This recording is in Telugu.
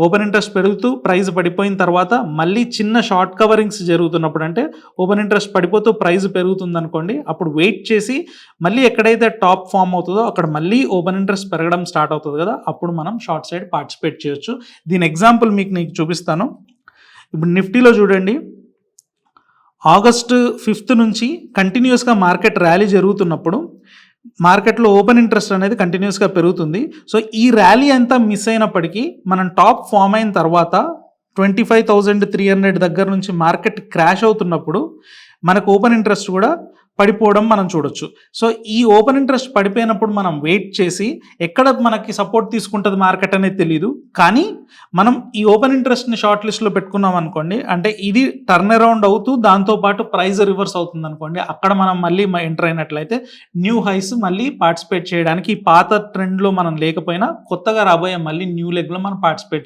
ఓపెన్ ఇంట్రెస్ట్ పెరుగుతూ ప్రైస్ పడిపోయిన తర్వాత మళ్ళీ చిన్న షార్ట్ కవరింగ్స్ జరుగుతున్నప్పుడు, అంటే ఓపెన్ ఇంట్రెస్ట్ పడిపోతూ ప్రైస్ పెరుగుతుంది అనుకోండి, అప్పుడు వెయిట్ చేసి మళ్ళీ ఎక్కడైతే టాప్ ఫామ్ అవుతుందో అక్కడ మళ్ళీ ఓపెన్ ఇంట్రెస్ట్ పెరగడం స్టార్ట్ అవుతుంది కదా, అప్పుడు మనం షార్ట్ సైడ్ పార్టిసిపేట్ చేయొచ్చు. దీని ఎగ్జాంపుల్ నీకు చూపిస్తాను. ఇప్పుడు నిఫ్టీలో చూడండి, ఆగస్టు 5th నుంచి కంటిన్యూస్గా మార్కెట్ ర్యాలీ జరుగుతున్నప్పుడు మార్కెట్లో ఓపెన్ ఇంట్రెస్ట్ అనేది కంటిన్యూస్గా పెరుగుతుంది. సో ఈ ర్యాలీ అంతా మిస్ అయినప్పటికీ మనం టాప్ ఫామ్ అయిన తర్వాత 25,300 దగ్గర నుంచి మార్కెట్ క్రాష్ అవుతున్నప్పుడు మనకు ఓపెన్ ఇంట్రెస్ట్ కూడా పడిపోవడం మనం చూడొచ్చు. సో ఈ ఓపెన్ ఇంట్రెస్ట్ పడిపోయినప్పుడు మనం వెయిట్ చేసి ఎక్కడ మనకి సపోర్ట్ తీసుకుంటుంది మార్కెట్ అనేది తెలియదు, కానీ మనం ఈ ఓపెన్ ఇంట్రెస్ట్ని షార్ట్ లిస్ట్లో పెట్టుకున్నాం అనుకోండి, అంటే ఇది టర్న్ అరౌండ్ అవుతూ దాంతోపాటు ప్రైస్ రివర్స్ అవుతుంది అనుకోండి, అక్కడ మనం మళ్ళీ ఎంటర్ అయినట్లయితే న్యూ హైస్ మళ్ళీ పార్టిసిపేట్ చేయడానికి, ఈ పాత ట్రెండ్లో మనం లేకపోయినా కొత్తగా రాబోయే మళ్ళీ న్యూ లెగ్లో మనం పార్టిసిపేట్ చేయడానికి